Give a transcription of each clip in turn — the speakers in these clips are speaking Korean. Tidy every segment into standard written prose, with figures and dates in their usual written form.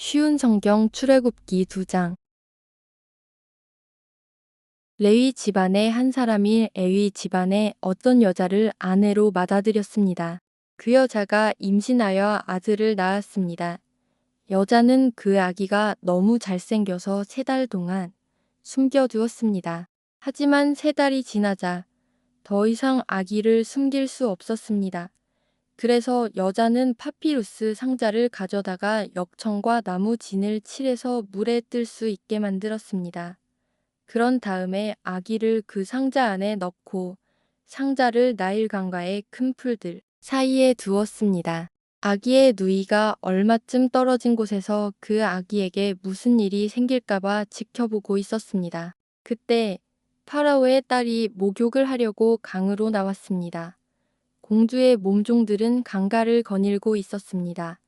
쉬운 성경 출애굽기 2장. 레위 집안의 한 사람이 에위 집안의 어떤 여자를 아내로 맞아들였습니다. 그 여자가 임신하여 아들을 낳았습니다. 여자는 그 아기가 너무 잘생겨서 3달 동안 숨겨두었습니다. 하지만 3달이 지나자 더 이상 아기를 숨길 수 없었습니다. 그래서 여자는 파피루스 상자를 가져다가 역청과 나무 진을 칠해서 물에 뜰 수 있게 만들었습니다. 그런 다음에 아기를 그 상자 안에 넣고 상자를 나일강가의 큰 풀들 사이에 두었습니다. 아기의 누이가 얼마쯤 떨어진 곳에서 그 아기에게 무슨 일이 생길까봐 지켜보고 있었습니다. 그때 파라오의 딸이 목욕을 하려고 강으로 나왔습니다. 공주의 몸종들은 강가를 거닐고 있었습니다.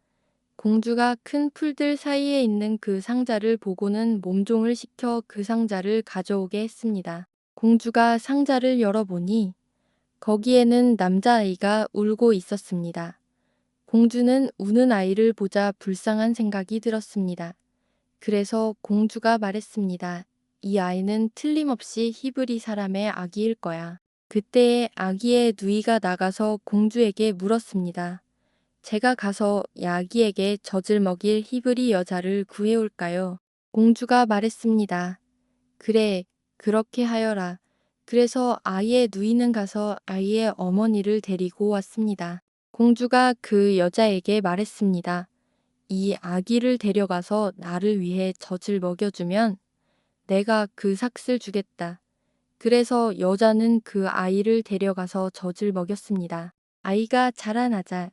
공주가 큰 풀들 사이에 있는 그 상자를 보고는 몸종을 시켜 그 상자를 가져오게 했습니다. 공주가 상자를 열어보니 거기에는 남자아이가 울고 있었습니다. 공주는 우는 아이를 보자 불쌍한 생각이 들었습니다. 그래서 공주가 말했습니다. 이 아이는 틀림없이 히브리 사람의 아기일 거야. 그때에 아기의 누이가 나가서 공주에게 물었습니다. 제가 가서 이 아기에게 젖을 먹일 히브리 여자를 구해올까요? 공주가 말했습니다. 그래, 그렇게 하여라. 그래서 아이의 누이는 가서 아이의 어머니를 데리고 왔습니다. 공주가 그 여자에게 말했습니다. 이 아기를 데려가서 나를 위해 젖을 먹여주면 내가 그 삭슬 주겠다. 그래서 여자는 그 아이를 데려가서 젖을 먹였습니다. 아이가 자라나자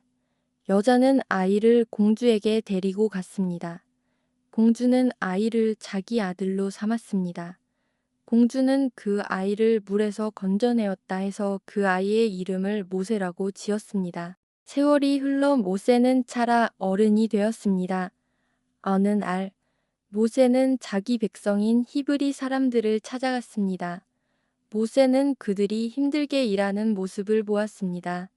여자는 아이를 공주에게 데리고 갔습니다. 공주는 아이를 자기 아들로 삼았습니다. 공주는 그 아이를 물에서 건져내었다 해서 그 아이의 이름을 모세라고 지었습니다. 세월이 흘러 모세는 자라 어른이 되었습니다. 어느 날 모세는 자기 백성인 히브리 사람들을 찾아갔습니다. 모세는 그들이 힘들게 일하는 모습을 보았습니다.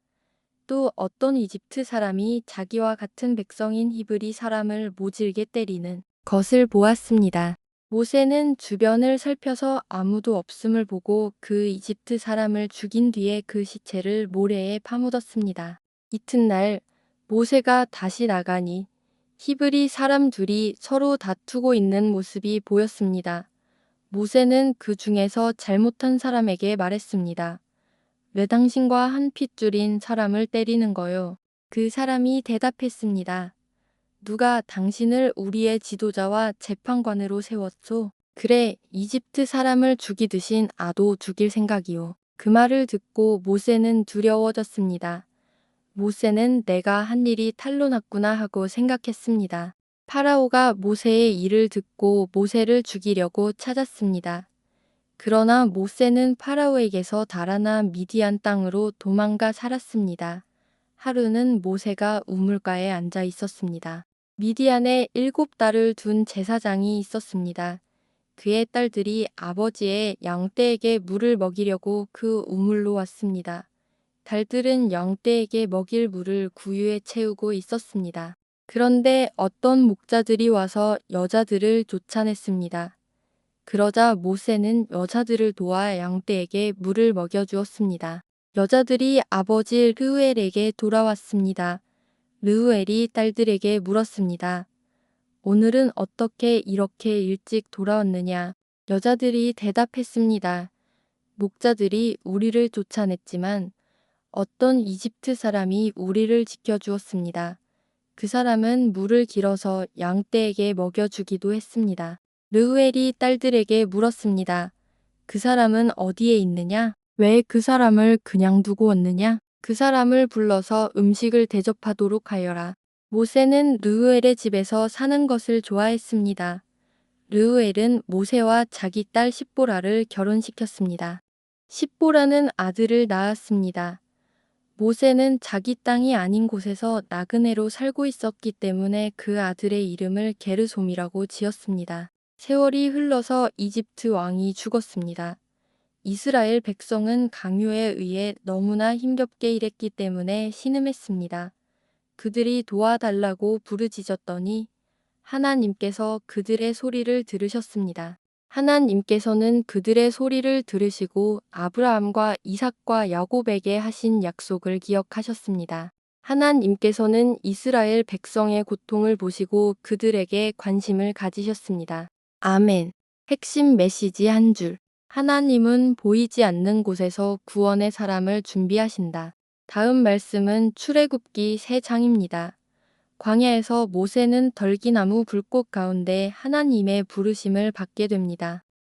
또 어떤 이집트 사람이 자기와 같은 백성인 히브리 사람을 모질게 때리는 것을 보았습니다. 모세는 주변을 살펴서 아무도 없음을 보고 그 이집트 사람을 죽인 뒤에 그 시체를 모래에 파묻었습니다. 이튿날 모세가 다시 나가니 히브리 사람 둘이 서로 다투고 있는 모습이 보였습니다. 모세는 그 중에서 잘못한 사람에게 말했습니다. 왜 당신과 한 핏줄인 사람을 때리는 거요? 그 사람이 대답했습니다. 누가 당신을 우리의 지도자와 재판관으로 세웠소? 그래, 이집트 사람을 죽이듯이 나도 죽일 생각이요. 그 말을 듣고 모세는 두려워졌습니다. 모세는 내가 한 일이 탈로 났구나 하고 생각했습니다. 파라오가 모세의 일을 듣고 모세를 죽이려고 찾았습니다. 그러나 모세는 파라오에게서 달아나 미디안 땅으로 도망가 살았습니다. 하루는 모세가 우물가에 앉아 있었습니다. 미디안에 7딸을 둔 제사장이 있었습니다. 그의 딸들이 아버지의 양떼에게 물을 먹이려고 그 우물로 왔습니다. 달들은 양떼에게 먹일 물을 구유에 채우고 있었습니다. 그런데 어떤 목자들이 와서 여자들을 쫓아냈습니다. 그러자 모세는 여자들을 도와 양떼에게 물을 먹여주었습니다. 여자들이 아버지 르우엘에게 돌아왔습니다. 르우엘이 딸들에게 물었습니다. 오늘은 어떻게 이렇게 일찍 돌아왔느냐? 여자들이 대답했습니다. 목자들이 우리를 쫓아냈지만 어떤 이집트 사람이 우리를 지켜주었습니다. 그 사람은 물을 길어서 양떼에게 먹여주기도 했습니다. 르우엘이 딸들에게 물었습니다. 그 사람은 어디에 있느냐? 왜 그 사람을 그냥 두고 왔느냐? 그 사람을 불러서 음식을 대접하도록 하여라. 모세는 르우엘의 집에서 사는 것을 좋아했습니다. 르우엘은 모세와 자기 딸 십보라를 결혼시켰습니다. 십보라는 아들을 낳았습니다. 모세는 자기 땅이 아닌 곳에서 나그네로 살고 있었기 때문에 그 아들의 이름을 게르솜이라고 지었습니다. 세월이 흘러서 이집트 왕이 죽었습니다. 이스라엘 백성은 강요에 의해 너무나 힘겹게 일했기 때문에 신음했습니다. 그들이 도와달라고 부르짖었더니 하나님께서 그들의 소리를 들으셨습니다. 하나님께서는 그들의 소리를 들으시고 아브라함과 이삭과 야곱에게 하신 약속을 기억하셨습니다. 하나님께서는 이스라엘 백성의 고통을 보시고 그들에게 관심을 가지셨습니다. 아멘. 핵심 메시지 한 줄. 하나님은 보이지 않는 곳에서 구원의 사람을 준비하신다. 다음 말씀은 출애굽기 3장입니다. 광야에서 모세는 덜기나무 불꽃 가운데 하나님의 부르심을 받게 됩니다.